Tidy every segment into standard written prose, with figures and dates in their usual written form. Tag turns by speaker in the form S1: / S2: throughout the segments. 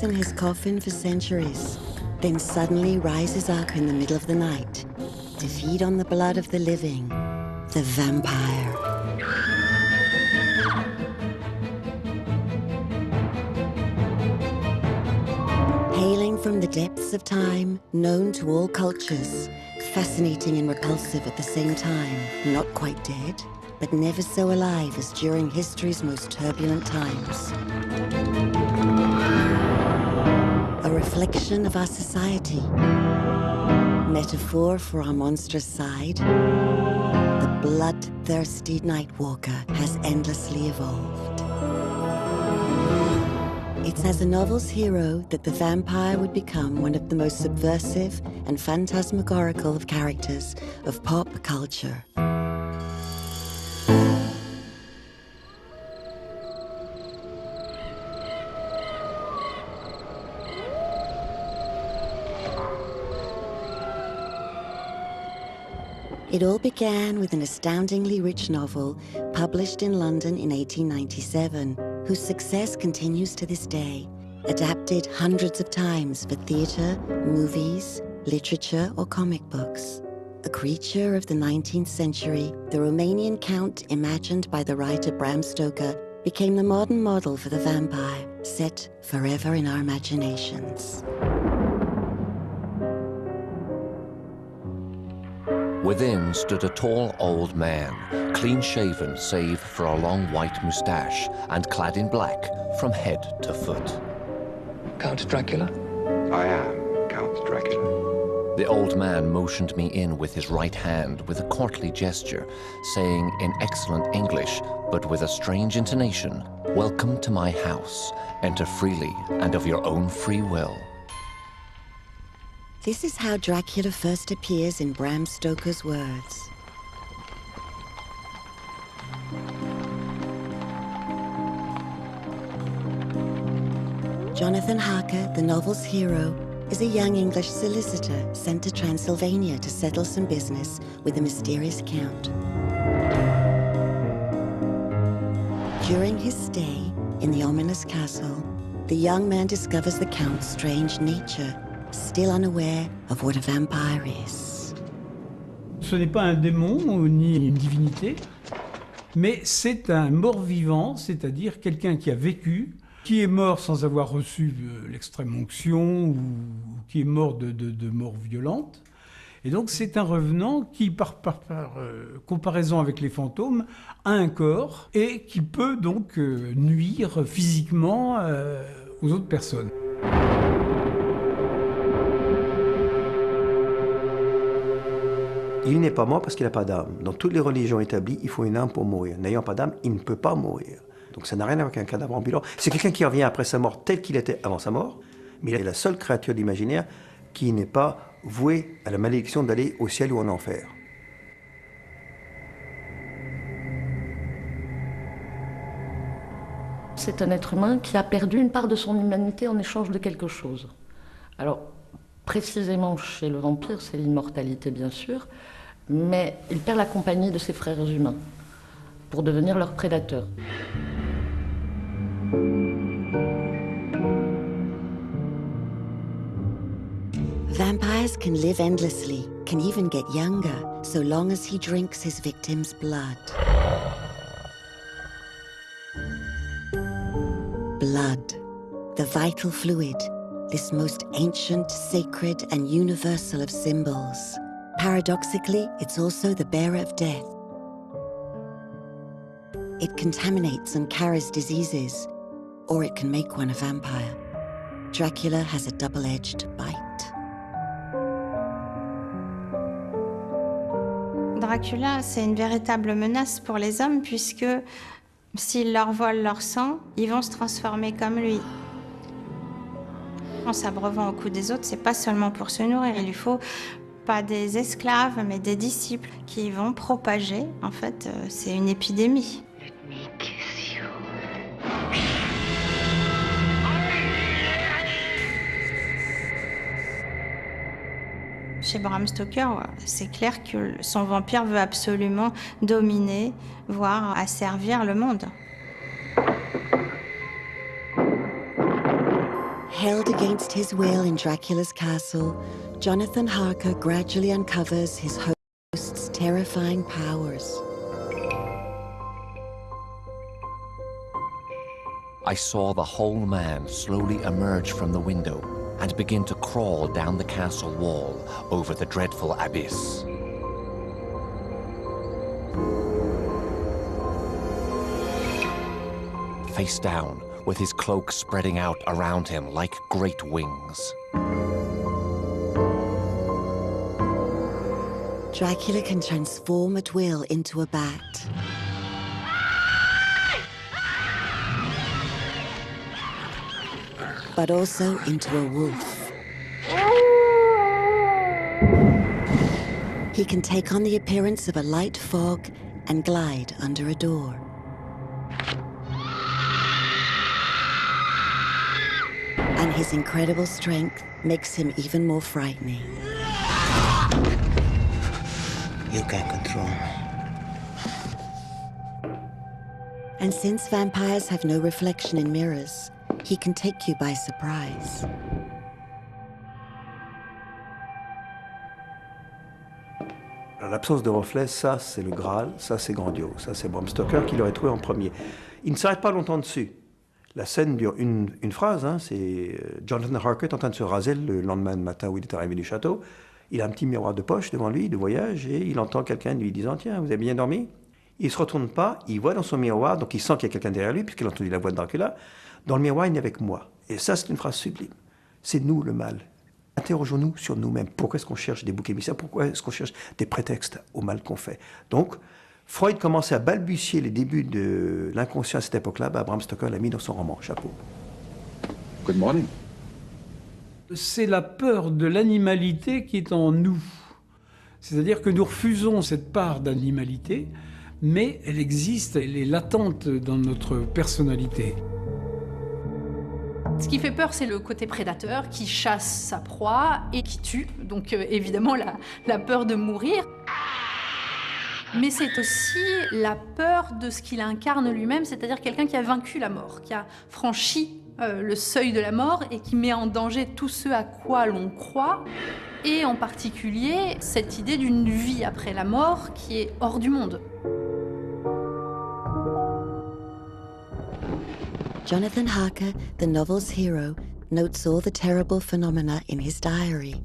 S1: sleeps in his coffin for centuries, then suddenly rises up in the middle of the night to feed on the blood of the living, the vampire. Hailing from the depths of time, known to all cultures, fascinating and repulsive at the same time, not quite dead, but never so alive as during history's most turbulent times. A reflection of our society, metaphor for our monstrous side, the bloodthirsty Nightwalker has endlessly evolved. It's as a novel's hero that the vampire would become one of the most subversive and phantasmagorical of characters of pop culture. It all began with an astoundingly rich novel published in London in 1897, whose success continues to this day, adapted hundreds of times for theatre, movies, literature, or comic books. A creature of the 19th century, the Romanian count imagined by the writer Bram Stoker became the modern model for the vampire, set forever in our imaginations.
S2: Within stood a tall old man, clean-shaven save for a long white moustache and clad in black from head to foot.
S3: Count Dracula?
S4: I am Count Dracula.
S2: The old man motioned me in with his right hand with a courtly gesture, saying in excellent English, but with a strange intonation, "Welcome to my house. Enter freely and of your own free will."
S1: This is how Dracula first appears in Bram Stoker's words. Jonathan Harker, the novel's hero, is a young English solicitor sent to Transylvania to settle some business with a mysterious count. During his stay in the ominous castle, the young man discovers the count's strange nature, still unaware of what a vampire is.
S5: Ce n'est pas un démon ni une divinité, mais c'est un mort-vivant, c'est-à-dire quelqu'un qui a vécu, qui est mort sans avoir reçu l'extrême onction ou qui est mort de mort violente. Et donc c'est un revenant qui, par comparaison avec les fantômes, a un corps et qui peut donc nuire physiquement aux autres personnes.
S6: Il n'est pas mort parce qu'il n'a pas d'âme. Dans toutes les religions établies, il faut une âme pour mourir. N'ayant pas d'âme, il ne peut pas mourir. Donc ça n'a rien à voir avec un cadavre ambulant. C'est quelqu'un qui revient après sa mort tel qu'il était avant sa mort, mais il est la seule créature d'imaginaire qui n'est pas vouée à la malédiction d'aller au ciel ou en enfer.
S7: C'est un être humain qui a perdu une part de son humanité en échange de quelque chose. Alors, précisément chez le vampire, c'est l'immortalité bien sûr, mais il perd la compagnie de ses frères humains pour devenir leur prédateur.
S1: Vampires can live endlessly, can even get younger, so long as he drinks his victim's blood. Blood, the vital fluid, this most ancient, sacred, and universal of symbols. Paradoxically, it's also the bearer of death. It contaminates and carries diseases, or it can make one a vampire. Dracula has a double-edged bite.
S8: Dracula, c'est une véritable menace pour les hommes, puisque s'ils leur volent leur sang, ils vont se transformer comme lui. En s'abreuvant au cou des autres, c'est pas seulement pour se nourrir, il lui faut pas des esclaves, mais des disciples qui vont propager. En fait, c'est une épidémie. Chez Bram Stoker, c'est clair que son vampire veut absolument dominer, voire asservir le monde.
S1: Held against his will in Dracula's castle, Jonathan Harker gradually uncovers his host's terrifying powers.
S2: I saw the whole man slowly emerge from the window and begin to crawl down the castle wall over the dreadful abyss. Face down, with his cloak spreading out around him like great wings.
S1: Dracula can transform at will into a bat. But also into a wolf. He can take on the appearance of a light fog and glide under a door. And his incredible strength makes him even more frightening.
S9: You can't control me.
S1: And since vampires have no reflection in mirrors, he can take you by surprise.
S6: L'absence de reflet, ça c'est le Graal, ça c'est grandiose, ça c'est Bram Stoker qui l'aurait trouvé en premier. Il ne s'arrête pas longtemps dessus. La scène dure une phrase, hein, c'est Jonathan Harker en train de se raser le lendemain matin où il est arrivé du château. Il a un petit miroir de poche devant lui, de voyage, et il entend quelqu'un lui disant « Tiens, vous avez bien dormi ?» Il ne se retourne pas, il voit dans son miroir, donc il sent qu'il y a quelqu'un derrière lui, puisqu'il a entendu la voix de Dracula. Dans le miroir, il est avec moi. Et ça, c'est une phrase sublime. C'est nous le mal. Interrogeons-nous sur nous-mêmes. Pourquoi est-ce qu'on cherche des boucs émissaires? Pourquoi est-ce qu'on cherche des prétextes au mal qu'on fait? Donc, Freud commençait à balbutier les débuts de l'inconscient à cette époque-là. Bram Stoker l'a mis dans son roman. Chapeau.
S4: Good morning.
S5: C'est la peur de l'animalité qui est en nous. C'est-à-dire que nous refusons cette part d'animalité, mais elle existe, elle est latente dans notre personnalité.
S10: Ce qui fait peur, c'est le côté prédateur qui chasse sa proie et qui tue. Donc évidemment, la peur de mourir. Mais c'est aussi la peur de ce qu'il incarne lui-même, c'est-à-dire quelqu'un qui a vaincu la mort, qui a franchi le seuil de la mort et qui met en danger tout ce à quoi l'on croit, et en particulier cette idée d'une vie après la mort qui est hors du monde.
S1: Jonathan Harker, the novel's hero, notes all the terrible phenomena in his diary.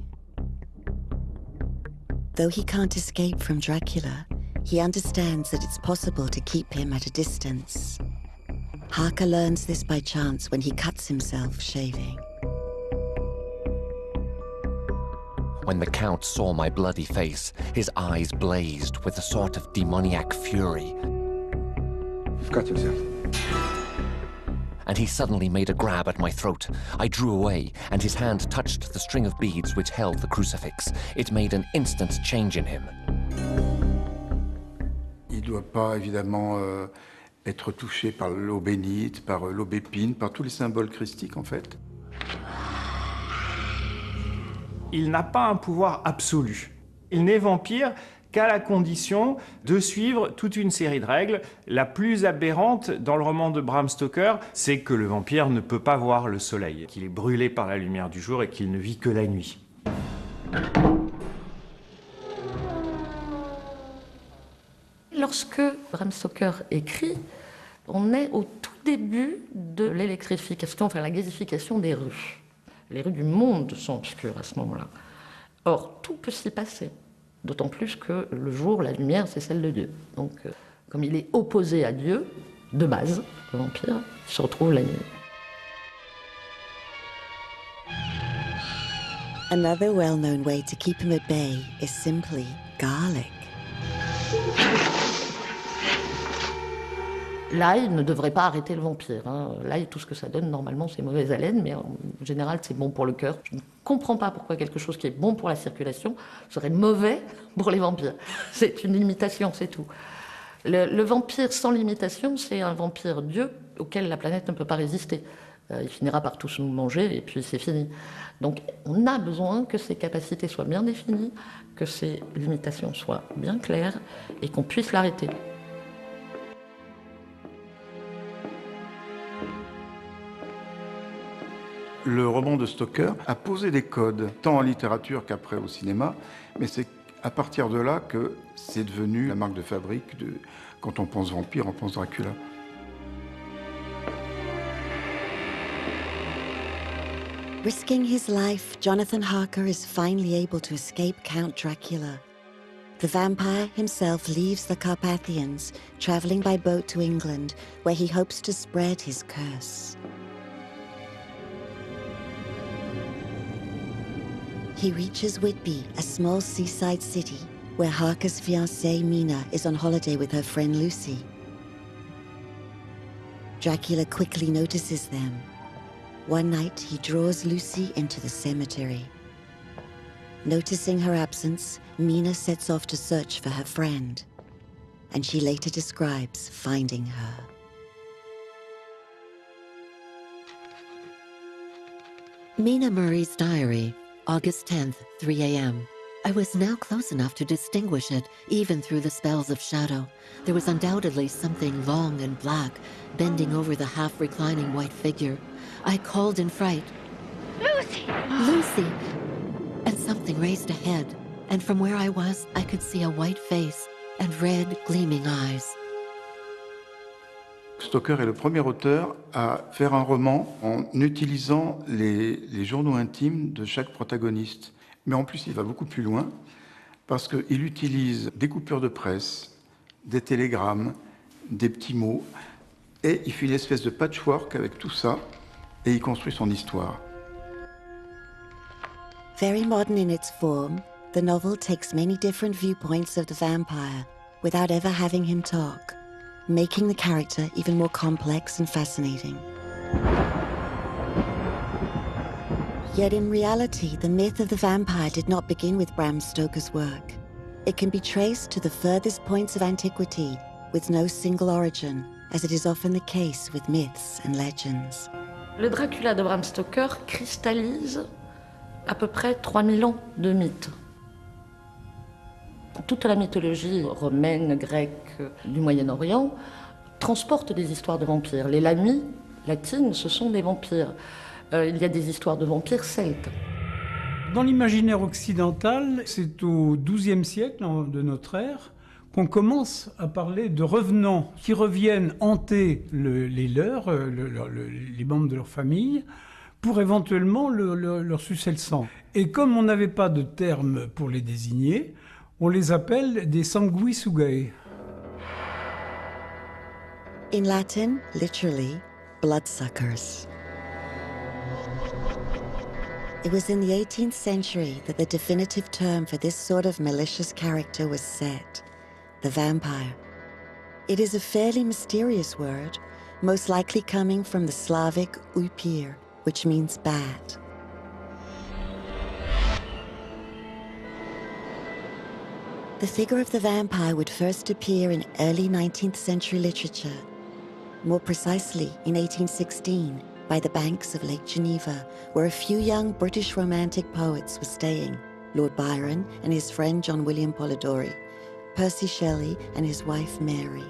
S1: Though he can't escape from Dracula, he understands that it's possible to keep him at a distance. Harker learns this by chance when he cuts himself shaving.
S2: When the Count saw my bloody face, his eyes blazed with a sort of demoniac fury.
S4: You've cut yourself.
S2: And he suddenly made a grab at my throat. I drew away, and his hand touched the string of beads which held the crucifix. It made an instant change in him.
S11: Il ne doit pas, évidemment, être touché par l'eau bénite, par l'aubépine, par tous les symboles christiques, en fait.
S12: Il n'a pas un pouvoir absolu. Il n'est vampire qu'à la condition de suivre toute une série de règles. La plus aberrante dans le roman de Bram Stoker, c'est que le vampire ne peut pas voir le soleil, qu'il est brûlé par la lumière du jour et qu'il ne vit que la nuit.
S7: Lorsque Bram Stoker écrit, on est au tout début de l'électrification, enfin la gazification des rues. Les rues du monde sont obscures à ce moment-là. Or, tout peut s'y passer. D'autant plus que le jour, la lumière, c'est celle de Dieu. Donc, comme il est opposé à Dieu, de base, le vampire, il se retrouve la nuit.
S1: Another well-known way to keep him at bay is simply garlic.
S7: L'ail ne devrait pas arrêter le vampire. Hein. L'ail, tout ce que ça donne, normalement, c'est mauvaise haleine, mais en général, c'est bon pour le cœur. Je ne comprends pas pourquoi quelque chose qui est bon pour la circulation serait mauvais pour les vampires. C'est une limitation, c'est tout. Le vampire sans limitation, c'est un vampire dieu auquel la planète ne peut pas résister. Il finira par tous nous manger et puis c'est fini. Donc on a besoin que ses capacités soient bien définies, que ses limitations soient bien claires et qu'on puisse l'arrêter.
S11: Le roman de Stoker a posé des codes, tant en littérature qu'après au cinéma, mais c'est à partir de là que c'est devenu la marque de fabrique de... Quand on pense vampire, on pense Dracula.
S1: Risking his life, Jonathan Harker is finally able to escape Count Dracula. The vampire himself leaves the Carpathians, traveling by boat to England, where he hopes to spread his curse. He reaches Whitby, a small seaside city, where Harker's fiancée Mina is on holiday with her friend Lucy. Dracula quickly notices them. One night, he draws Lucy into the cemetery. Noticing her absence, Mina sets off to search for her friend, and she later describes finding her.
S13: Mina Murray's diary, August 10th, 3 a.m. I was now close enough to distinguish it, even through the spells of shadow. There was undoubtedly something long and black, bending over the half-reclining white figure. I called in fright. Lucy! Lucy! And something raised a head, and from where I was, I could see a white face and red, gleaming eyes.
S11: Stoker est le premier auteur à faire un roman en utilisant les journaux intimes de chaque protagoniste. Mais en plus, il va beaucoup plus loin, parce qu'il utilise des coupures de presse, des télégrammes, des petits mots, et il fait une espèce de patchwork avec tout ça, et il construit son histoire.
S1: Very modern in its form, the novel takes many different viewpoints of the vampire, without ever having him talk, making the character even more complex and fascinating. Yet in reality, the myth of the vampire did not begin with Bram Stoker's work. It can be traced to the furthest points of antiquity, with no single origin, as it is often the case with myths and legends.
S7: Le Dracula de Bram Stoker cristallise à peu près 3000 ans de mythes. Toute la mythologie romaine, grecque, du Moyen-Orient transporte des histoires de vampires. Les lamies latines, ce sont des vampires. Il y a des histoires de vampires celtes.
S5: Dans l'imaginaire occidental, c'est au XIIe siècle de notre ère qu'on commence à parler de revenants qui reviennent hanter les leurs, les membres de leur famille, pour éventuellement leur sucer le sang. Et comme on n'avait pas de terme pour les désigner, on les appelle des sanguisugae.
S1: In Latin, literally, bloodsuckers. It was in the 18th century that the definitive term for this sort of malicious character was set, the vampire. It is a fairly mysterious word, most likely coming from the Slavic upir, which means bad. The figure of the vampire would first appear in early 19th century literature, more precisely in 1816, by the banks of Lake Geneva, where a few young British romantic poets were staying, Lord Byron and his friend John William Polidori, Percy Shelley and his wife Mary.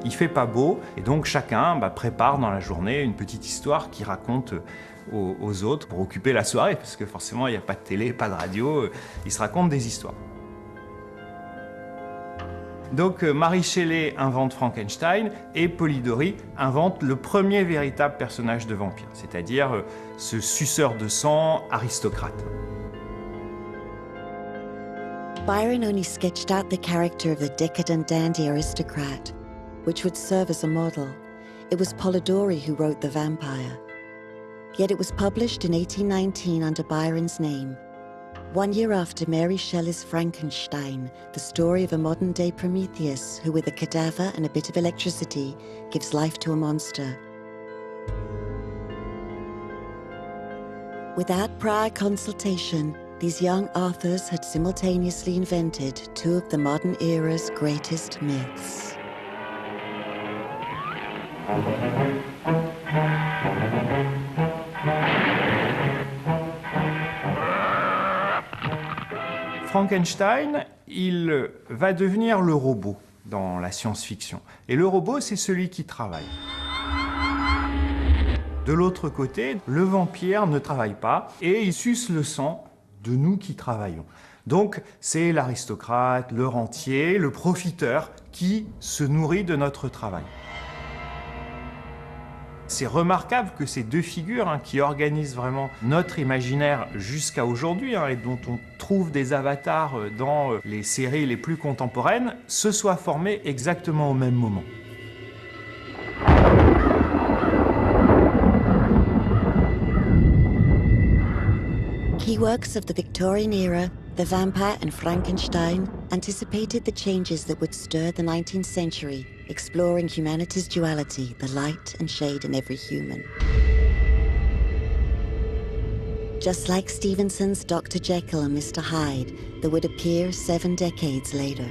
S12: Il fait pas beau, et donc chacun prépare dans la journée une petite histoire qu'il raconte aux autres pour occuper la soirée, parce que forcément il n'y a pas de télé, pas de radio, ils se racontent des histoires. Donc Mary Shelley invente Frankenstein et Polidori invente le premier véritable personnage de vampire, c'est-à-dire ce suceur de sang aristocrate.
S1: Byron only sketched out the character of the decadent dandy aristocrat, which would serve as a model. It was Polidori who wrote The Vampire. Yet it was published in 1819 under Byron's name, 1 year after Mary Shelley's Frankenstein, the story of a modern-day Prometheus who, with a cadaver and a bit of electricity, gives life to a monster. Without prior consultation, these young authors had simultaneously invented two of the modern era's greatest myths.
S12: Frankenstein, il va devenir le robot dans la science-fiction. Et le robot, c'est celui qui travaille. De l'autre côté, le vampire ne travaille pas et il suce le sang de nous qui travaillons. Donc c'est l'aristocrate, le rentier, le profiteur qui se nourrit de notre travail. C'est remarquable que ces deux figures qui organisent vraiment notre imaginaire jusqu'à aujourd'hui et dont on trouve des avatars dans les séries les plus contemporaines se soient formées exactement au même moment.
S1: Key works of the Victorian era, The Vampire and Frankenstein, anticipated the changes that would stir the 19th century, exploring humanity's duality, the light and shade in every human. Just like Stevenson's Dr. Jekyll and Mr. Hyde, that would appear 7 decades later.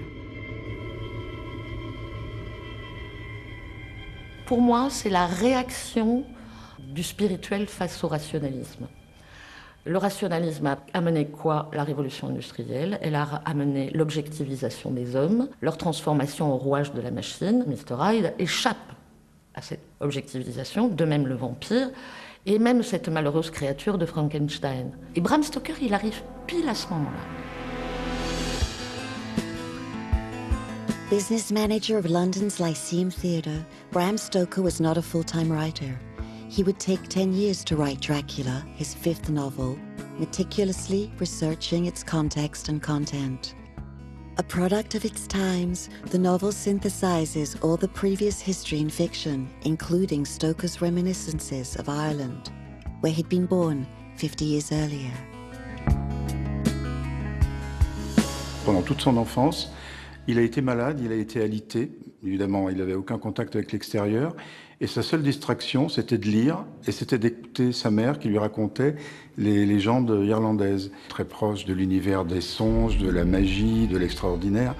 S7: Pour moi, c'est la réaction du spirituel face au rationalisme. Le rationalisme a amené quoi? La révolution industrielle. Elle a amené l'objectivisation des hommes, leur transformation en rouage de la machine. Mr. Hyde échappe à cette objectivisation, de même le vampire, et même cette malheureuse créature de Frankenstein. Et Bram Stoker, il arrive pile à ce moment-là.
S1: Business manager of London's Lyceum Theatre, Bram Stoker was not a full-time writer. He would take 10 years to write Dracula, his 5th novel, meticulously researching its context and content. A product of its times, the novel synthesizes all the previous history in fiction, including Stoker's reminiscences of Ireland, where he'd been born 50 years earlier.
S11: Pendant toute son enfance, il a été malade, il a été alité. Évidemment, il n'avait aucun contact avec l'extérieur. Et sa seule distraction, c'était de lire et c'était d'écouter sa mère qui lui racontait les légendes irlandaises, très proches de l'univers des songes, de la magie, de l'extraordinaire.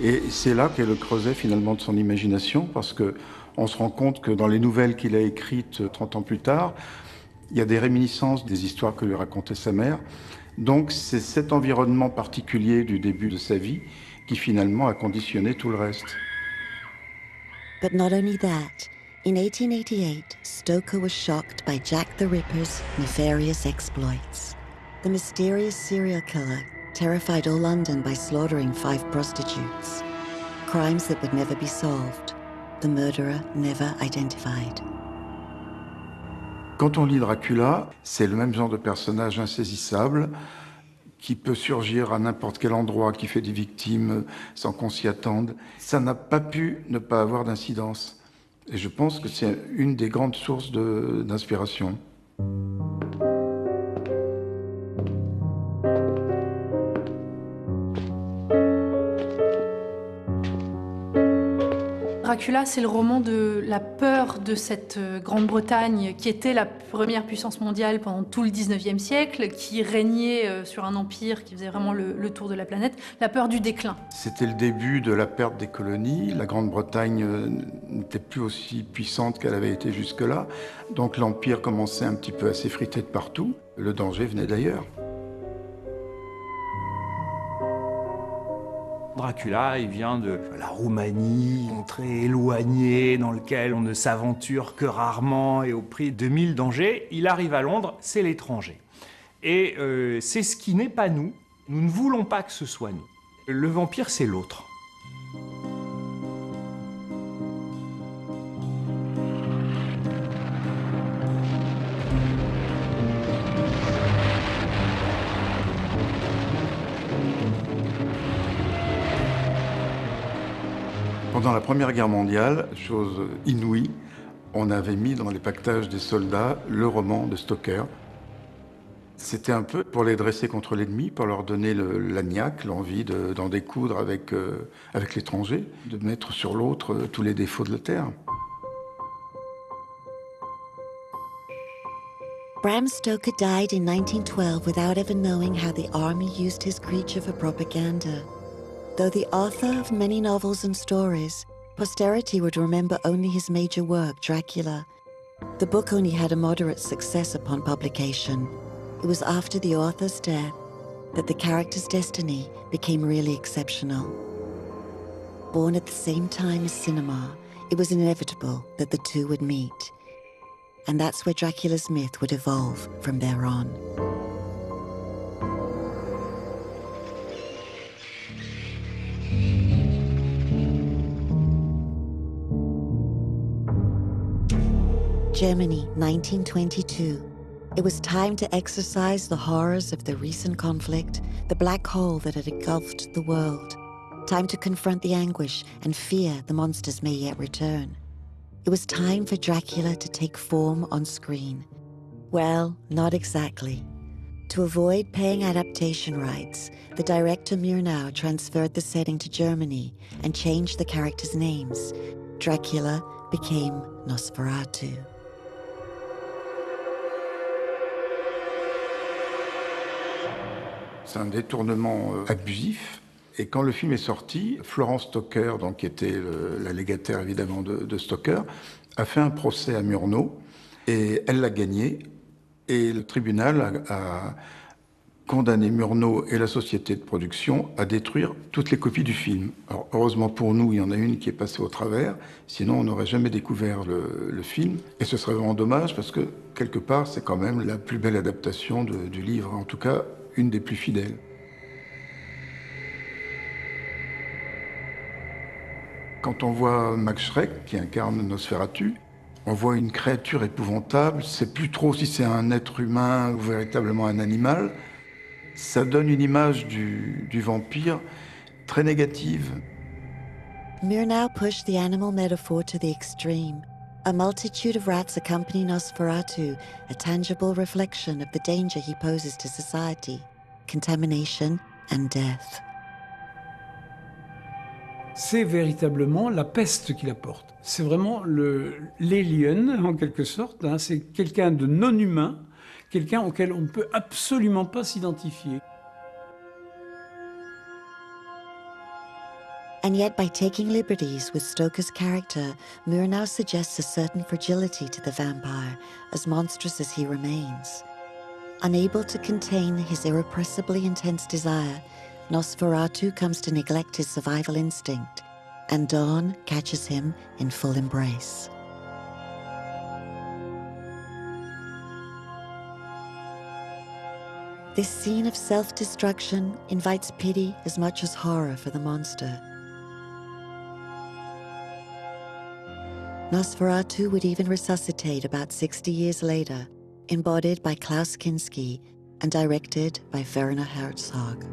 S11: Et c'est là qu'est le creuset finalement de son imagination, parce qu'on se rend compte que dans les nouvelles qu'il a écrites 30 ans plus tard, il y a des réminiscences des histoires que lui racontait sa mère. Donc c'est cet environnement particulier du début de sa vie qui finalement a conditionné tout le reste.
S1: But not only that, in 1888, Stoker was shocked by Jack the Ripper's nefarious exploits. The mysterious serial killer terrified all London by slaughtering 5 prostitutes. Crimes that would never be solved. The murderer never identified.
S11: Quand on lit Dracula, c'est le même genre de personnage insaisissable qui peut surgir à n'importe quel endroit, qui fait des victimes sans qu'on s'y attende. Ça n'a pas pu ne pas avoir d'incidence. Et je pense que c'est une des grandes sources d'inspiration.
S10: Dracula, c'est le roman de la peur de cette Grande-Bretagne qui était la première puissance mondiale pendant tout le 19e siècle, qui régnait sur un empire qui faisait vraiment le tour de la planète, la peur du déclin.
S11: C'était le début de la perte des colonies. La Grande-Bretagne n'était plus aussi puissante qu'elle avait été jusque-là. Donc l'empire commençait un petit peu à s'effriter de partout. Le danger venait d'ailleurs.
S12: Dracula, il vient de la Roumanie, très éloignée, dans lequel on ne s'aventure que rarement et au prix de 1000 dangers. Il arrive à Londres, c'est l'étranger. Et c'est ce qui n'est pas nous. Nous ne voulons pas que ce soit nous. Le vampire, c'est l'autre.
S11: Pendant la Première Guerre mondiale, chose inouïe, on avait mis dans les pactages des soldats le roman de Stoker. C'était un peu pour les dresser contre l'ennemi, pour leur donner la niaque, l'envie d'en découdre avec l'étranger, de mettre sur l'autre tous les défauts de la terre.
S1: Bram Stoker died in 1912 without ever knowing how the army used his creature for propaganda. Though the author of many novels and stories, posterity would remember only his major work, Dracula. The book only had a moderate success upon publication. It was after the author's death that the character's destiny became really exceptional. Born at the same time as cinema, it was inevitable that the two would meet. and that's where Dracula's myth would evolve from there on. Germany, 1922. It was time to exorcise the horrors of the recent conflict, the black hole that had engulfed the world. Time to confront the anguish and fear the monsters may yet return. It was time for Dracula to take form on screen. Well, not exactly. To avoid paying adaptation rights, the director Murnau transferred the setting to Germany and changed the characters' names. Dracula became Nosferatu.
S11: C'est un détournement abusif. Et quand le film est sorti, Florence Stocker, donc, qui était la légataire évidemment de Stocker, a fait un procès à Murnau et elle l'a gagné. Et le tribunal a condamné Murnau et la société de production à détruire toutes les copies du film. Alors heureusement pour nous, il y en a une qui est passée au travers, sinon on n'aurait jamais découvert le film. Et ce serait vraiment dommage parce que quelque part, c'est quand même la plus belle adaptation du livre, en tout cas une des plus fidèles. Quand on voit Max Schreck, qui incarne Nosferatu, on voit une créature épouvantable. C'est plus trop si c'est un être humain ou véritablement un animal. Ça donne une image du vampire très négative.
S1: Murnau pushed the animal metaphor to the extreme. A multitude of rats accompany Nosferatu, a tangible reflection of the danger he poses to society, contamination and death.
S5: C'est véritablement la peste qu'il apporte. C'est vraiment l'alien, en quelque sorte. Hein. C'est quelqu'un de non-humain, quelqu'un auquel on ne peut absolument pas s'identifier.
S1: And yet, by taking liberties with Stoker's character, Murnau suggests a certain fragility to the vampire, as monstrous as he remains. Unable to contain his irrepressibly intense desire, Nosferatu comes to neglect his survival instinct, and dawn catches him in full embrace. This scene of self-destruction invites pity as much as horror for the monster. Nosferatu would even resuscitate about 60 years later, embodied by Klaus Kinski and directed by Werner Herzog.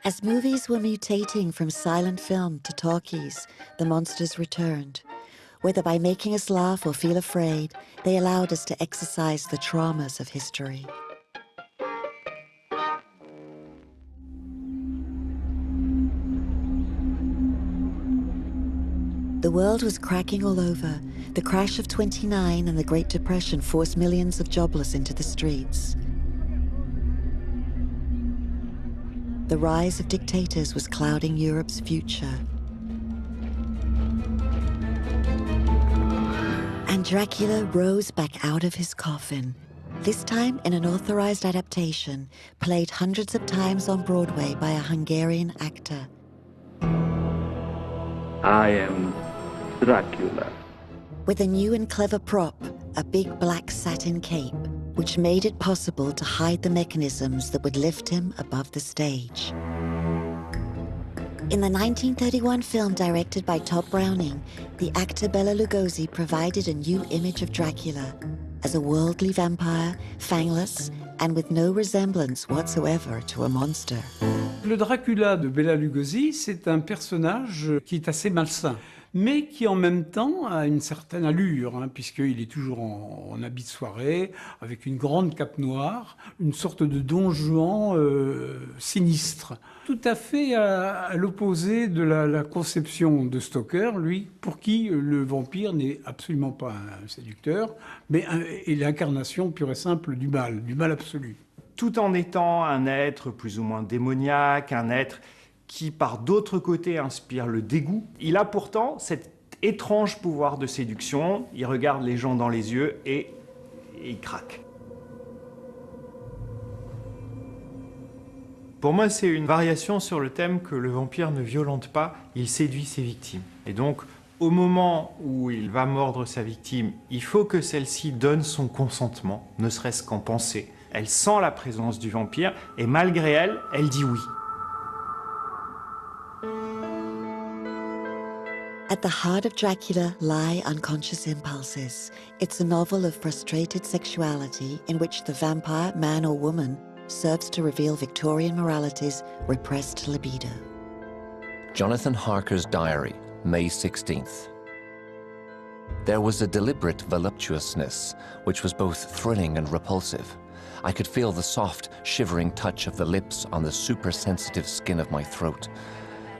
S1: As movies were mutating from silent film to talkies, the monsters returned. Whether by making us laugh or feel afraid, they allowed us to exercise the traumas of history. The world was cracking all over. The crash of '29 and the Great Depression forced millions of jobless into the streets. The rise of dictators was clouding Europe's future. And Dracula rose back out of his coffin, this time in an authorized adaptation, played hundreds of times on Broadway by a Hungarian actor.
S14: I am Dracula.
S1: With a new and clever prop, a big black satin cape, which made it possible to hide the mechanisms that would lift him above the stage. In the 1931 film directed by Todd Browning, the actor Bela Lugosi provided a new image of Dracula as a worldly vampire, fangless, and with no resemblance whatsoever to a monster.
S5: Le Dracula de Bela Lugosi, c'est un personnage qui est assez malsain, mais qui en même temps a une certaine allure, hein, puisqu'il est toujours en habit de soirée, avec une grande cape noire, une sorte de Don Juan sinistre. Tout à fait à l'opposé de la conception de Stoker, lui, pour qui le vampire n'est absolument pas un séducteur, mais est l'incarnation pure et simple du mal absolu.
S12: Tout en étant un être plus ou moins démoniaque, un être qui par d'autres côtés inspire le dégoût. Il a pourtant cet étrange pouvoir de séduction. Il regarde les gens dans les yeux et il craque. Pour moi, c'est une variation sur le thème que le vampire ne violente pas, il séduit ses victimes. Et donc, au moment où il va mordre sa victime, il faut que celle-ci donne son consentement, ne serait-ce qu'en pensée. Elle sent la présence du vampire et malgré elle, elle dit oui.
S1: At the heart of Dracula lie unconscious impulses. It's a novel of frustrated sexuality in which the vampire, man or woman, serves to reveal Victorian morality's repressed libido.
S2: Jonathan Harker's diary, May 16th. There was a deliberate voluptuousness which was both thrilling and repulsive. I could feel the soft, shivering touch of the lips on the super-sensitive skin of my throat,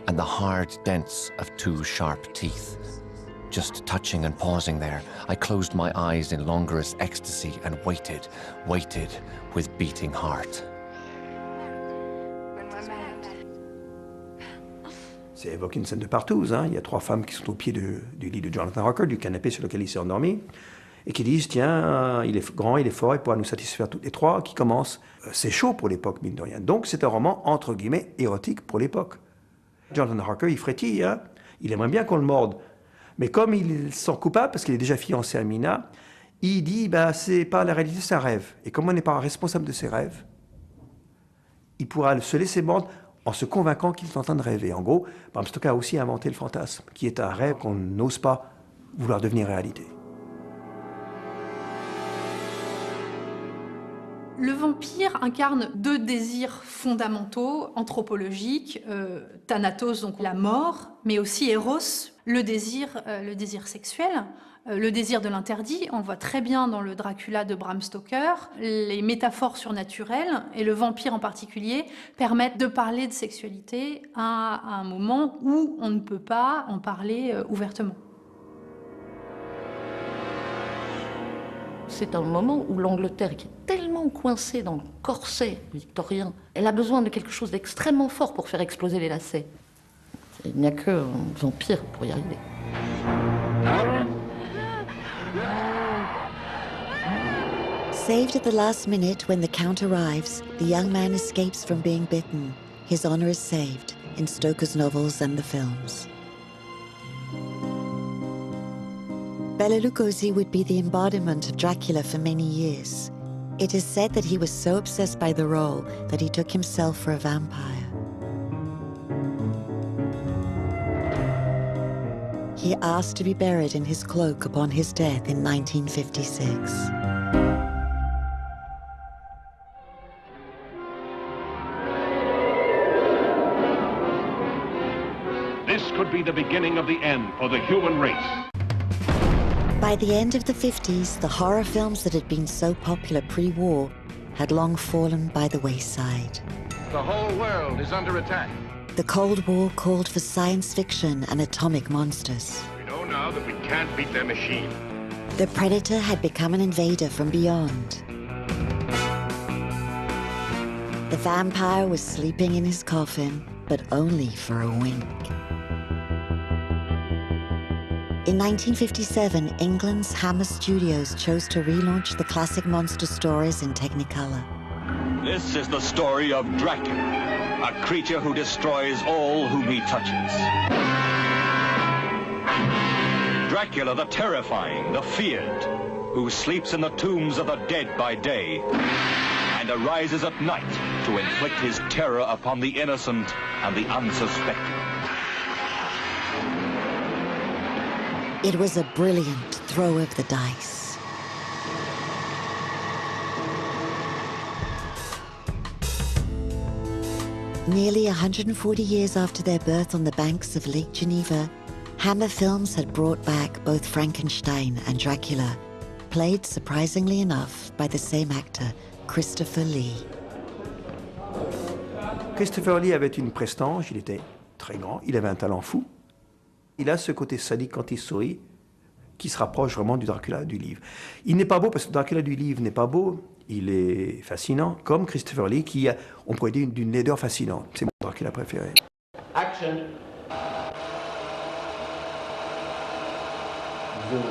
S2: and the hard dents of two sharp teeth. Just touching and pausing there, I closed my eyes in languorous ecstasy and waited with beating heart.
S6: Ça évoque une scène de partouze. Il y a 3 femmes qui sont au pied du lit de Jonathan Harker, du canapé sur lequel il s'est endormi, et qui disent, tiens, il est grand, il est fort, il pourra nous satisfaire toutes les 3, qui commencent. C'est chaud pour l'époque, mine de rien. Donc c'est un roman, entre guillemets, érotique pour l'époque. Jonathan Harker, il frétille, il aimerait bien qu'on le morde. Mais comme il se sent coupable, parce qu'il est déjà fiancé à Mina, il dit, c'est pas la réalité, c'est un rêve. Et comme on n'est pas responsable de ses rêves, il pourra se laisser mordre en se convainquant qu'il est en train de rêver. En gros, Bram Stoker a aussi inventé le fantasme, qui est un rêve qu'on n'ose pas vouloir devenir réalité.
S10: Le vampire incarne 2 désirs fondamentaux, anthropologiques, Thanatos, donc la mort, mais aussi Eros, le désir sexuel, le désir de l'interdit. On le voit très bien dans le Dracula de Bram Stoker. Les métaphores surnaturelles, et le vampire en particulier, permettent de parler de sexualité à un moment où on ne peut pas en parler ouvertement.
S7: C'est un moment où l'Angleterre, qui est tellement coincée dans le corset victorien, elle a besoin de quelque chose d'extrêmement fort pour faire exploser les lacets. Il n'y a qu'un vampire pour y arriver.
S1: Saved at the last minute when the Count arrives, the young man escapes from being bitten. His honor is saved in Stoker's novels and the films. Bela Lugosi would be the embodiment of Dracula for many years. It is said that he was so obsessed by the role that he took himself for a vampire. He asked to be buried in his cloak upon his death in 1956.
S15: This could be the beginning of the end for the human race.
S1: By the end of the 50s, the horror films that had been so popular pre-war had long fallen by the wayside.
S15: The whole world is under attack.
S1: The Cold War called for science fiction and atomic monsters.
S15: We know now that we can't beat their machine.
S1: The Predator had become an invader from beyond. The vampire was sleeping in his coffin, but only for a wink. In 1957, England's Hammer Studios chose to relaunch the classic monster stories in Technicolor.
S16: This is the story of Dracula, a creature who destroys all whom he touches. Dracula the terrifying, the feared, who sleeps in the tombs of the dead by day and arises at night to inflict his terror upon the innocent and the unsuspecting.
S1: It was a brilliant throw of the dice. Nearly 140 years after their birth on the banks of Lake Geneva, Hammer Films had brought back both Frankenstein and Dracula, played surprisingly enough by the same actor, Christopher Lee.
S6: Christopher Lee avait une prestance, il était très grand, il avait un talent fou. Il a ce côté sadique quand il sourit qui se rapproche vraiment du Dracula du livre. Il n'est pas beau parce que le Dracula du livre n'est pas beau, il est fascinant, comme Christopher Lee qui a, on pourrait dire, d'une laideur fascinante. C'est mon Dracula préféré.
S14: Action. Zoom.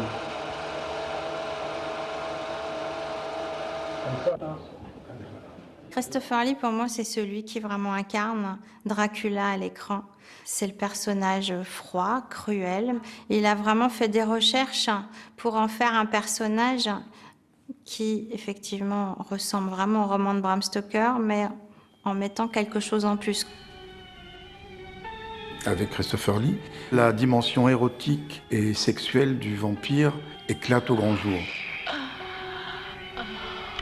S8: Christopher Lee, pour moi, c'est celui qui vraiment incarne Dracula à l'écran. C'est le personnage froid, cruel. Il a vraiment fait des recherches pour en faire un personnage qui, effectivement, ressemble vraiment au roman de Bram Stoker, mais en mettant quelque chose en plus.
S11: Avec Christopher Lee, la dimension érotique et sexuelle du vampire éclate au grand jour.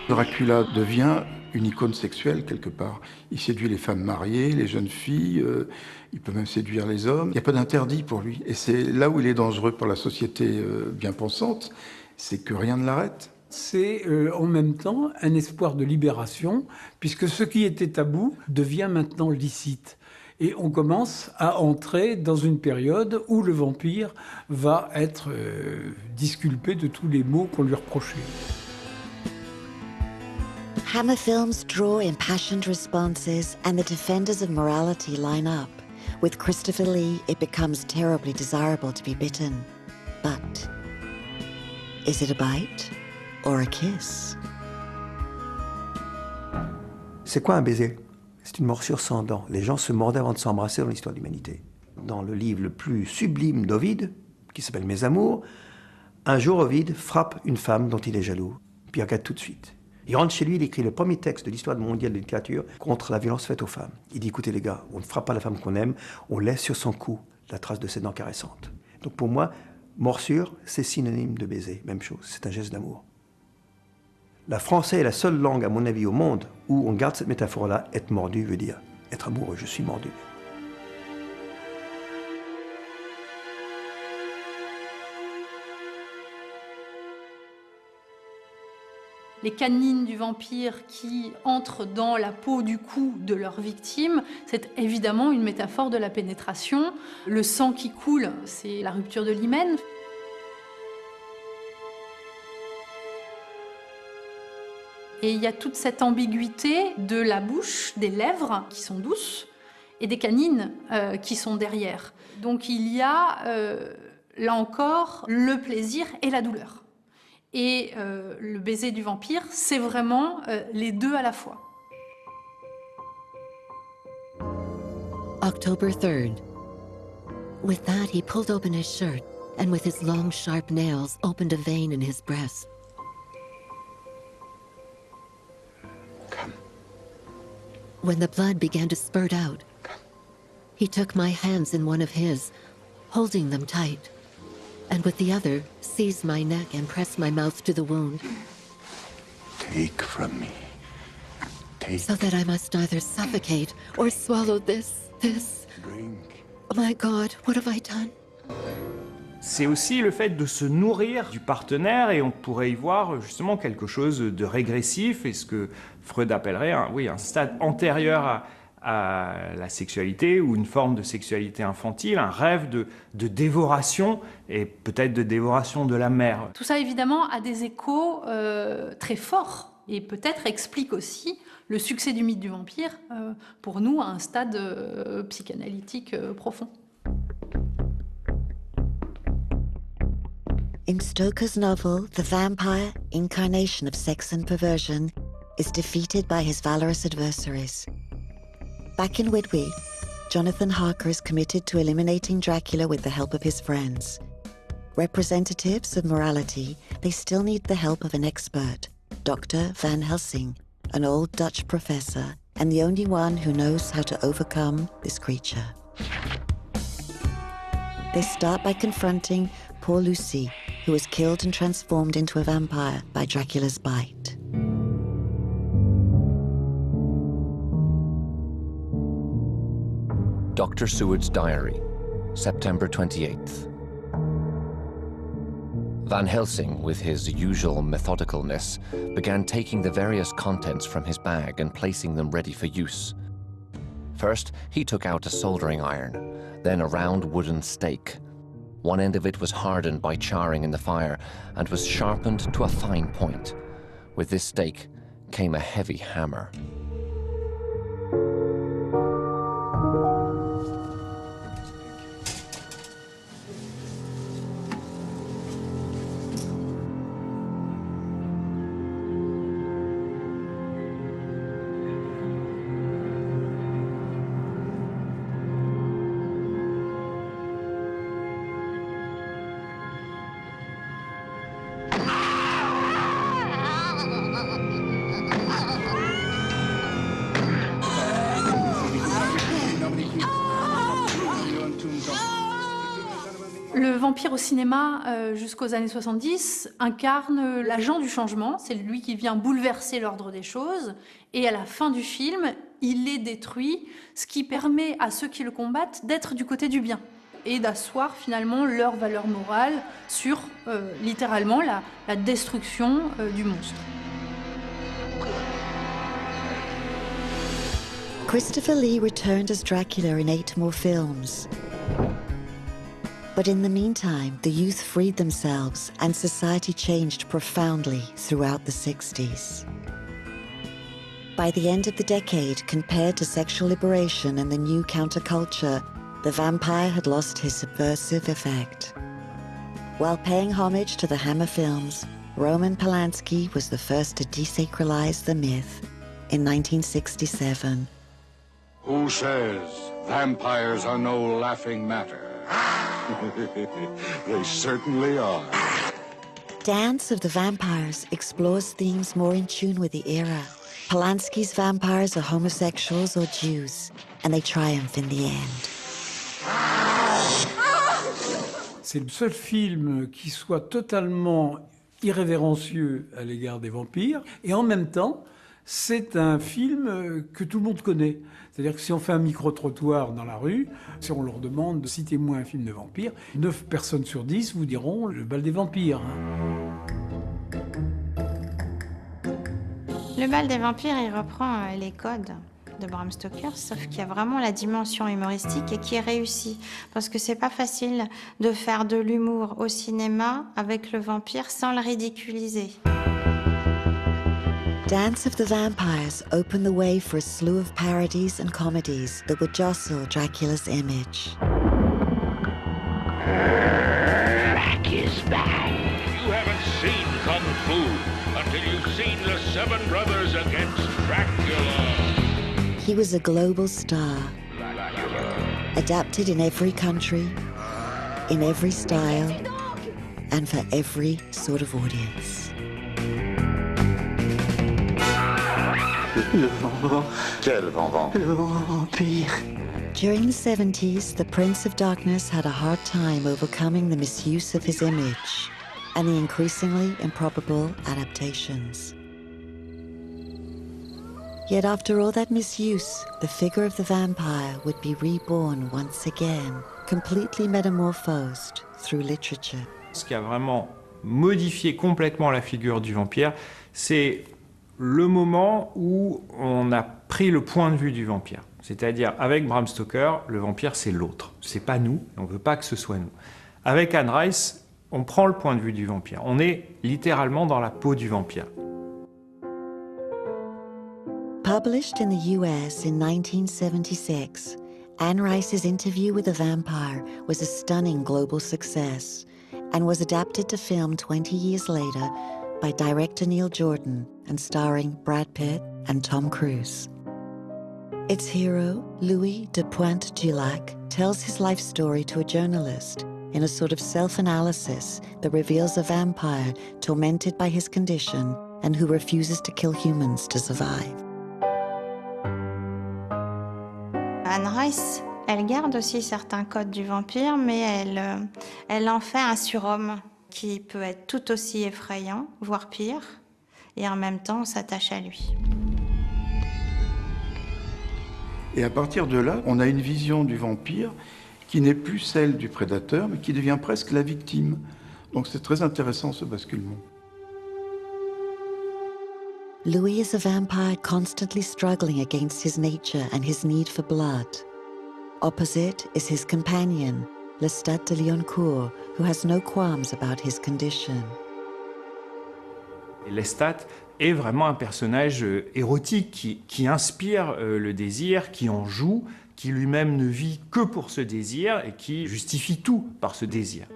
S11: Dracula devient une icône sexuelle quelque part. Il séduit les femmes mariées, les jeunes filles, il peut même séduire les hommes. Il n'y a pas d'interdit pour lui. Et c'est là où il est dangereux pour la société bien pensante, c'est que rien ne l'arrête.
S5: C'est en même temps un espoir de libération, puisque ce qui était tabou devient maintenant licite. Et on commence à entrer dans une période où le vampire va être disculpé de tous les maux qu'on lui reprochait.
S1: Hammer films draw impassioned responses and the defenders of morality line up. With Christopher Lee, it becomes terribly desirable to be bitten. But is it a bite or a kiss?
S6: C'est quoi un baiser? C'est une morsure sans dents. Les gens se mordaient avant de s'embrasser dans l'histoire de l'humanité. Dans le livre le plus sublime d'Ovide, qui s'appelle Mes Amours, un jour Ovide frappe une femme dont il est jaloux, puis il regarde tout de suite. Il rentre chez lui, il écrit le premier texte de l'histoire mondiale de la littérature contre la violence faite aux femmes. Il dit, écoutez les gars, on ne frappe pas la femme qu'on aime, on laisse sur son cou la trace de ses dents caressantes. Donc pour moi, morsure, c'est synonyme de baiser, même chose, c'est un geste d'amour. La français est la seule langue, à mon avis, au monde où on garde cette métaphore-là. Être mordu veut dire être amoureux, je suis mordu.
S10: Les canines du vampire qui entrent dans la peau du cou de leur victime, c'est évidemment une métaphore de la pénétration. Le sang qui coule, c'est la rupture de l'hymen. Et il y a toute cette ambiguïté de la bouche, des lèvres qui sont douces, et des canines qui sont derrière. Donc il y a, là encore, le plaisir et la douleur. Et le baiser du vampire, c'est vraiment les deux à la fois.
S13: October 3rd. With that, he pulled open his shirt and with his long, sharp nails opened a vein in his breast. When the blood began to spurt out, he took my hands in one of his, holding them tight, and with the other, seized my neck and pressed my mouth to the wound.
S4: Take from me. Take.
S13: So that I must either suffocate or swallow this.
S4: Drink.
S13: Oh my God, what have I done?
S12: C'est aussi le fait de se nourrir du partenaire, et on pourrait y voir justement quelque chose de régressif, et ce que Freud appellerait un stade antérieur à la sexualité, ou une forme de sexualité infantile, un rêve de dévoration, et peut-être de dévoration de la mère.
S10: Tout ça, évidemment, a des échos très forts, et peut-être explique aussi le succès du mythe du vampire, pour nous, à un stade psychanalytique profond.
S1: In Stoker's novel, the vampire, incarnation of sex and perversion, is defeated by his valorous adversaries. Back in Whitby, Jonathan Harker is committed to eliminating Dracula with the help of his friends. Representatives of morality, they still need the help of an expert, Dr. Van Helsing, an old Dutch professor, and the only one who knows how to overcome this creature. They start by confronting poor Lucy, who was killed and transformed into a vampire by Dracula's bite.
S2: Dr. Seward's Diary, September 28th. Van Helsing, with his usual methodicalness, began taking the various contents from his bag and placing them ready for use. First, he took out a soldering iron, then a round wooden stake. One end of it was hardened by charring in the fire and was sharpened to a fine point. With this stake came a heavy hammer.
S10: vampire au cinéma jusqu'aux années 70 incarne l'agent du changement. C'est lui qui vient bouleverser l'ordre des choses. Et à la fin du film, il les détruit, ce qui permet à ceux qui le combattent d'être du côté du bien et d'asseoir finalement leur valeur morale sur littéralement la destruction du monstre.
S1: Christopher Lee returned as Dracula in 8 more films. But in the meantime, the youth freed themselves and society changed profoundly throughout the 60s. By the end of the decade, compared to sexual liberation and the new counterculture, the vampire had lost his subversive effect. While paying homage to the Hammer films, Roman Polanski was the first to desacralize the myth in 1967.
S4: Who says vampires are no laughing matter? They certainly are.
S1: Dance of the Vampires explores themes more in tune with the era. Polanski's vampires are homosexuals or Jews, and they triumph in the end.
S5: C'est le seul film qui soit totalement irrévérencieux à l'égard des vampires, et en même temps, c'est un film que tout le monde connaît. C'est-à-dire que si on fait un micro-trottoir dans la rue, si on leur demande « citez-moi un film de vampire », 9 personnes sur 10 vous diront « Le bal des vampires ».
S8: Le bal des vampires, il reprend les codes de Bram Stoker, sauf qu'il y a vraiment la dimension humoristique et qui est réussie. Parce que c'est pas facile de faire de l'humour au cinéma avec le vampire sans le ridiculiser.
S1: Dance of the Vampires opened the way for a slew of parodies and comedies that would jostle Dracula's image.
S15: Dracula's back. You haven't seen Kung Fu until you've seen the Seven Brothers against Dracula.
S1: He was a global star, adapted in every country, in every style, and for every sort of audience.
S9: Le Vamvan.
S16: Quel Vamvan?
S9: Le vampire.
S1: During the 70s, the Prince of Darkness had a hard time overcoming the misuse of his image and the increasingly improbable adaptations. Yet after all that misuse, the figure of the vampire would be reborn once again, completely metamorphosed through literature.
S12: Ce qui a vraiment modifié complètement la figure du vampire, c'est le moment où on a pris le point de vue du vampire. C'est-à-dire, avec Bram Stoker, le vampire, c'est l'autre. C'est pas nous, on veut pas que ce soit nous. Avec Anne Rice, on prend le point de vue du vampire. On est littéralement dans la peau du vampire.
S1: Published in the US in 1976, Anne Rice's Interview with a Vampire was a stunning global success and was adapted to film 20 years later by director Neil Jordan and starring Brad Pitt and Tom Cruise. Its hero, Louis de Pointe-du-Lac, tells his life story to a journalist in a sort of self-analysis that reveals a vampire tormented by his condition and who refuses to kill humans to survive.
S8: Anne Rice, elle garde aussi certains codes du vampire, mais elle en fait un surhomme qui peut être tout aussi effrayant, voire pire, et en même temps on s'attache à lui.
S11: Et à partir de là, on a une vision du vampire qui n'est plus celle du prédateur, mais qui devient presque la victime. Donc c'est très intéressant ce basculement.
S1: Louis is a vampire constantly struggling against his nature and his need for blood. Opposite is his companion, Lestat de Lioncourt, who has no qualms about his condition.
S12: Et Lestat est vraiment un personnage érotique qui inspire le désir, qui en joue, qui lui-même ne vit que pour ce désir et qui justifie tout par ce désir.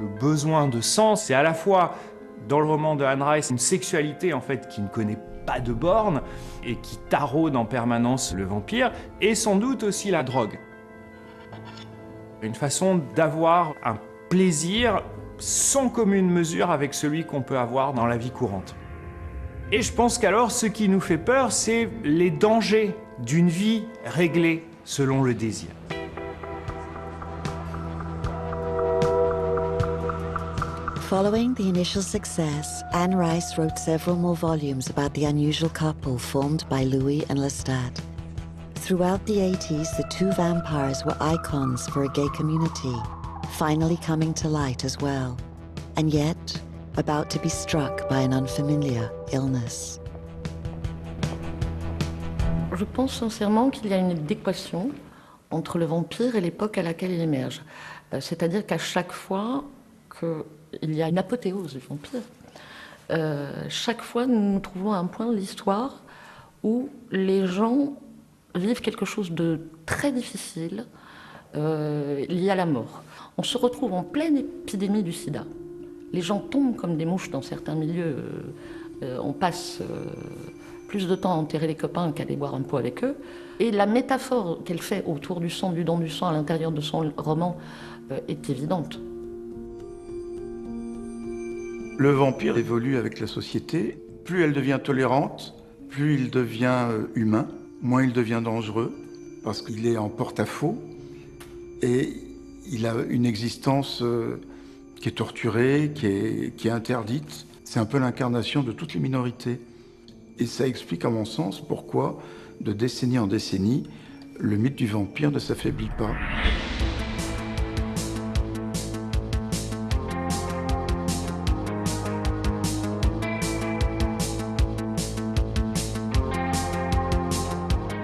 S12: Le besoin de sang, c'est à la fois, dans le roman de Anne Rice, une sexualité en fait qui ne connaît pas de bornes et qui taraude en permanence le vampire, et sans doute aussi la drogue. Une façon d'avoir un plaisir sans commune mesure avec celui qu'on peut avoir dans la vie courante. Et je pense qu'alors, ce qui nous fait peur, c'est les dangers d'une vie réglée, selon le désir.
S1: Following the initial success, Anne Rice wrote several more volumes about the unusual couple formed by Louis and Lestat. Throughout the 80s, the two vampires were icons for a gay community, finally coming to light as well, and yet about to be struck by an unfamiliar illness.
S7: Je pense sincèrement qu'il y a une adéquation entre le vampire et l'époque à laquelle il émerge. C'est-à-dire qu'à chaque fois qu'il y a une apothéose du vampire, chaque fois nous trouvons un point de l'histoire où les gens vivent quelque chose de très difficile lié à la mort. On se retrouve en pleine épidémie du sida. Les gens tombent comme des mouches dans certains milieux. On passe plus de temps à enterrer les copains qu'à aller boire un pot avec eux. Et la métaphore qu'elle fait autour du sang, du don du sang à l'intérieur de son roman est évidente.
S11: Le vampire évolue avec la société. Plus elle devient tolérante, plus il devient humain, moins il devient dangereux, parce qu'il est en porte-à-faux et il a une existence qui est torturée, qui est interdite. C'est un peu l'incarnation de toutes les minorités. Et ça explique, à mon sens, pourquoi, de décennie en décennie, le mythe du vampire ne s'affaiblit pas.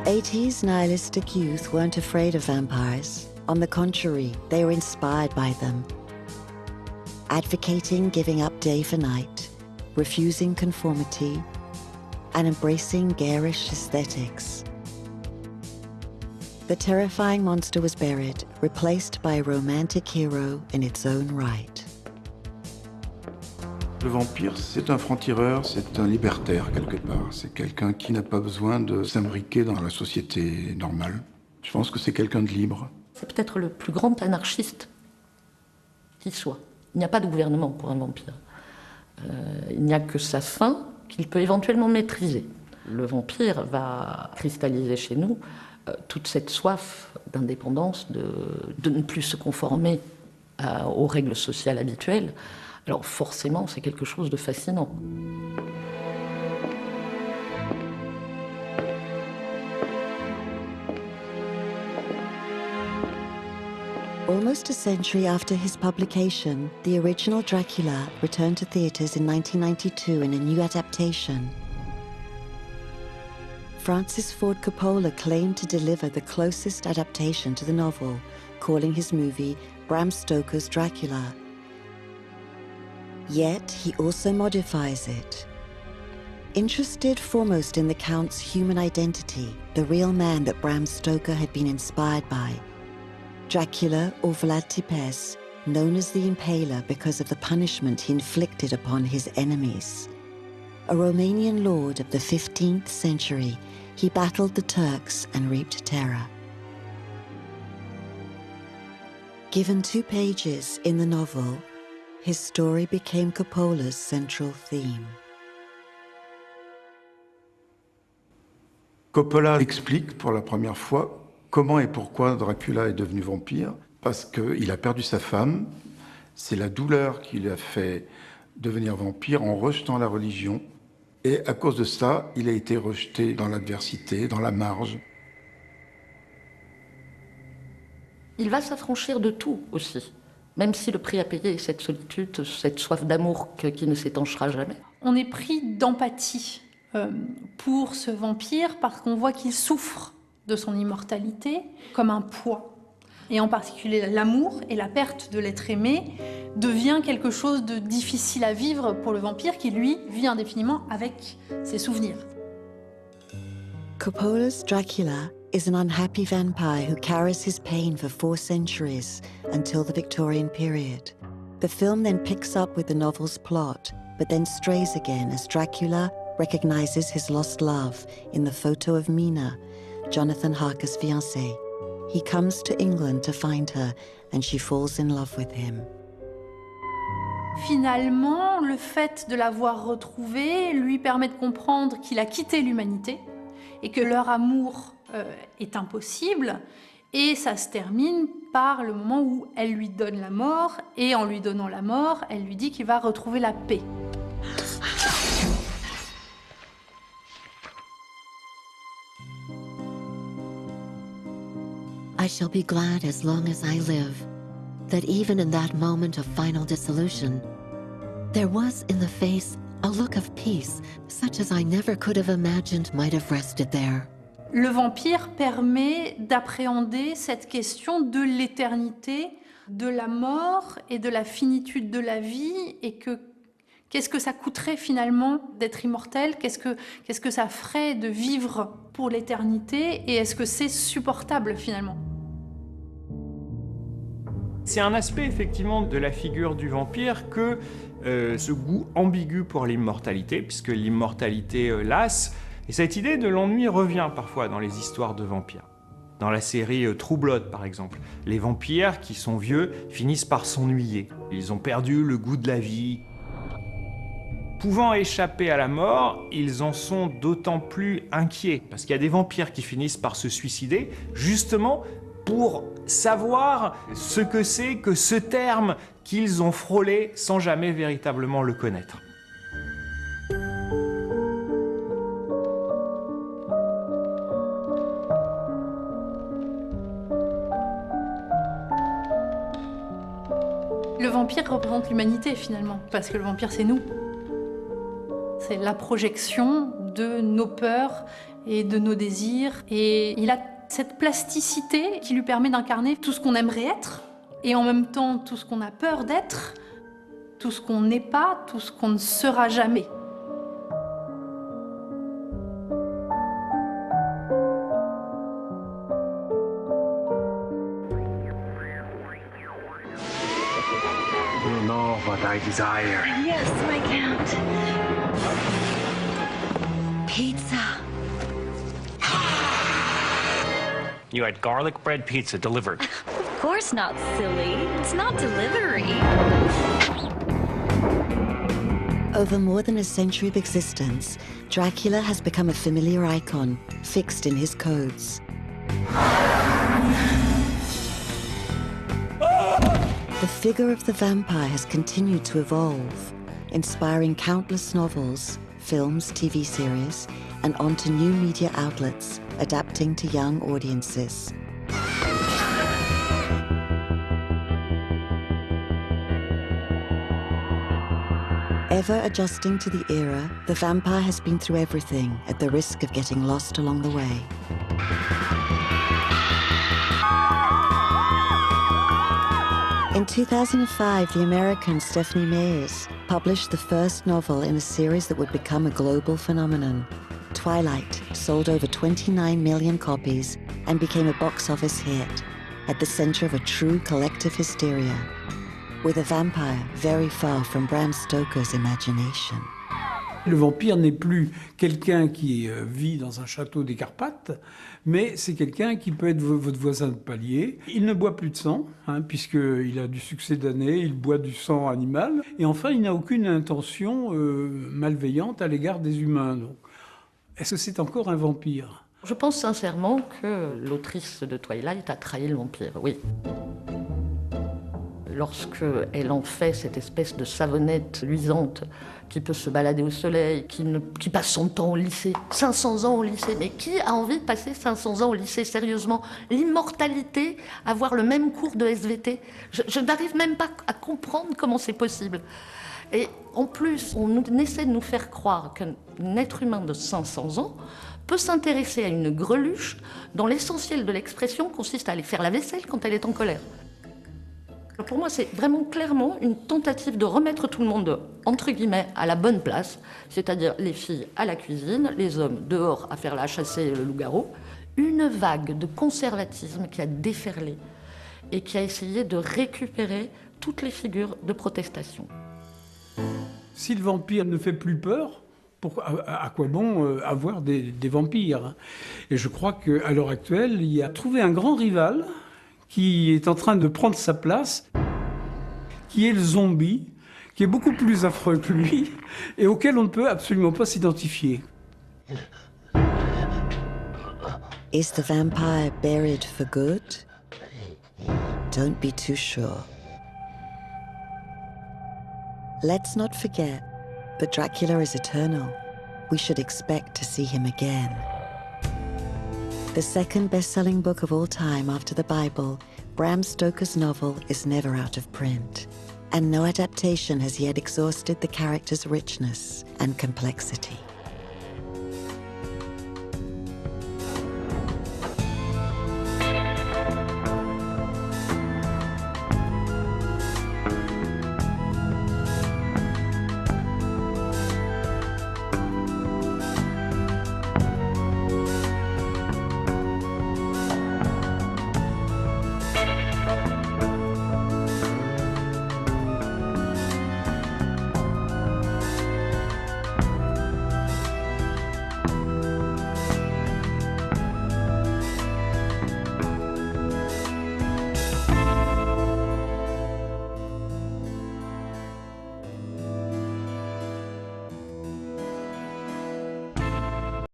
S1: '80s nihilistic youth weren't afraid of vampires. On the contrary, they were inspired by them. Advocating giving up day for night, refusing conformity, and embracing garish aesthetics. The terrifying monster was buried, replaced by a romantic hero in its own right.
S11: Le vampire, c'est un franc-tireur, c'est un libertaire quelque part. C'est quelqu'un qui n'a pas besoin de s'imbriquer dans la société normale. Je pense que c'est quelqu'un de libre.
S7: C'est peut-être le plus grand anarchiste qui soit. Il n'y a pas de gouvernement pour un vampire. Il n'y a que sa faim qu'il peut éventuellement maîtriser. Le vampire va cristalliser chez nous toute cette soif d'indépendance, de ne plus se conformer aux règles sociales habituelles. Alors forcément, c'est quelque chose de fascinant.
S1: Almost a century after his publication, the original Dracula returned to theatres in 1992 in a new adaptation. Francis Ford Coppola claimed to deliver the closest adaptation to the novel, calling his movie Bram Stoker's Dracula. Yet he also modifies it. Interested foremost in the Count's human identity, the real man that Bram Stoker had been inspired by, Dracula, or Vlad Tepes, known as the Impaler because of the punishment he inflicted upon his enemies. A Romanian lord of the 15th century, he battled the Turks and reaped terror. Given 2 pages in the novel, his story became Coppola's central theme.
S11: Coppola explique pour la première fois comment et pourquoi Dracula est devenu vampire, parce qu'il a perdu sa femme. C'est la douleur qui lui a fait devenir vampire en rejetant la religion. Et à cause de ça, il a été rejeté dans l'adversité, dans la marge.
S7: Il va s'affranchir de tout aussi, même si le prix à payer est cette solitude, cette soif d'amour qui ne s'étanchera jamais.
S10: On est pris d'empathie pour ce vampire parce qu'on voit qu'il souffre de son immortalité comme un poids. Et en particulier l'amour et la perte de l'être aimé devient quelque chose de difficile à vivre pour le vampire qui, lui, vit indéfiniment avec ses souvenirs.
S1: Coppola's Dracula is an unhappy vampire who carries his pain for 4 centuries until the Victorian period. The film then picks up with the novel's plot, but then strays again as Dracula recognizes his lost love in the photo of Mina, Jonathan Harker's fiancée. He comes to England to find her and she falls in love with him.
S10: Finalement, le fait de l'avoir retrouvée lui permet de comprendre qu'il a quitté l'humanité et que leur amour est impossible. Et ça se termine par le moment où elle lui donne la mort, et en lui donnant la mort, elle lui dit qu'il va retrouver la paix.
S13: I shall be glad as long as I live, that even in that moment of final dissolution, there was in the face a look of peace, such as I never could have imagined might have rested there.
S10: Le vampire permet d'appréhender cette question de l'éternité, de la mort et de la finitude de la vie, et qu'est-ce que ça coûterait finalement d'être immortel, qu'est-ce que ça ferait de vivre pour l'éternité, et est-ce que c'est supportable finalement?
S12: C'est un aspect effectivement de la figure du vampire que ce goût ambigu pour l'immortalité, puisque l'immortalité lasse, et cette idée de l'ennui revient parfois dans les histoires de vampires. Dans la série True Blood, par exemple, les vampires qui sont vieux finissent par s'ennuyer. Ils ont perdu le goût de la vie. Pouvant échapper à la mort, ils en sont d'autant plus inquiets, parce qu'il y a des vampires qui finissent par se suicider, justement pour savoir ce que c'est que ce terme qu'ils ont frôlé sans jamais véritablement le connaître.
S10: Le vampire représente l'humanité finalement, parce que le vampire c'est nous. C'est la projection de nos peurs et de nos désirs, et il a cette plasticité qui lui permet d'incarner tout ce qu'on aimerait être, et en même temps tout ce qu'on a peur d'être, tout ce qu'on n'est pas, tout ce qu'on ne sera jamais.
S9: You know what I desire.
S17: Yes, my count. Pizza.
S18: You had garlic bread pizza delivered.
S17: Of course not, silly. It's not delivery.
S1: Over more than a century of existence, Dracula has become a familiar icon, fixed in his codes. The figure of the vampire has continued to evolve, inspiring countless novels, films, TV series, and onto new media outlets, adapting to young audiences. Ever adjusting to the era, the vampire has been through everything at the risk of getting lost along the way. In 2005, the American Stephanie Meyers published the first novel in a series that would become a global phenomenon. Twilight sold over 29 million copies and became a box office hit, at the center of a true collective hysteria, with a vampire very far from Bram Stoker's imagination.
S5: Le vampire n'est plus quelqu'un qui vit dans un château des Carpates, mais c'est quelqu'un qui peut être votre voisin de palier. Il ne boit plus de sang, puisqu'il a du succès d'année, il boit du sang animal. Et enfin, il n'a aucune intention malveillante à l'égard des humains. Donc, est-ce que c'est encore un vampire?
S7: Je pense sincèrement que l'autrice de Twilight a trahi le vampire, oui. Lorsqu'elle en fait cette espèce de savonnette luisante qui peut se balader au soleil, qui passe son temps au lycée, 500 ans au lycée, mais qui a envie de passer 500 ans au lycée, sérieusement? L'immortalité, avoir le même cours de SVT, je n'arrive même pas à comprendre comment c'est possible. Et en plus, on essaie de nous faire croire qu'un être humain de 500 ans peut s'intéresser à une greluche dont l'essentiel de l'expression consiste à aller faire la vaisselle quand elle est en colère. Pour moi, c'est vraiment clairement une tentative de remettre tout le monde, entre guillemets, à la bonne place, c'est-à-dire les filles à la cuisine, les hommes dehors à faire la chasse et le loup-garou. Une vague de conservatisme qui a déferlé et qui a essayé de récupérer toutes les figures de protestation.
S5: Si le vampire ne fait plus peur, à quoi bon avoir des vampires? Et je crois qu'à l'heure actuelle, il y a trouvé un grand rival qui est en train de prendre sa place, qui est le zombie, qui est beaucoup plus affreux que lui, et auquel on ne peut absolument pas s'identifier.
S1: Is the vampire buried for good? Don't be too sure. Let's not forget that Dracula is eternal. We should expect to see him again. The second best-selling book of all time after the Bible, Bram Stoker's novel is never out of print, and no adaptation has yet exhausted the character's richness and complexity.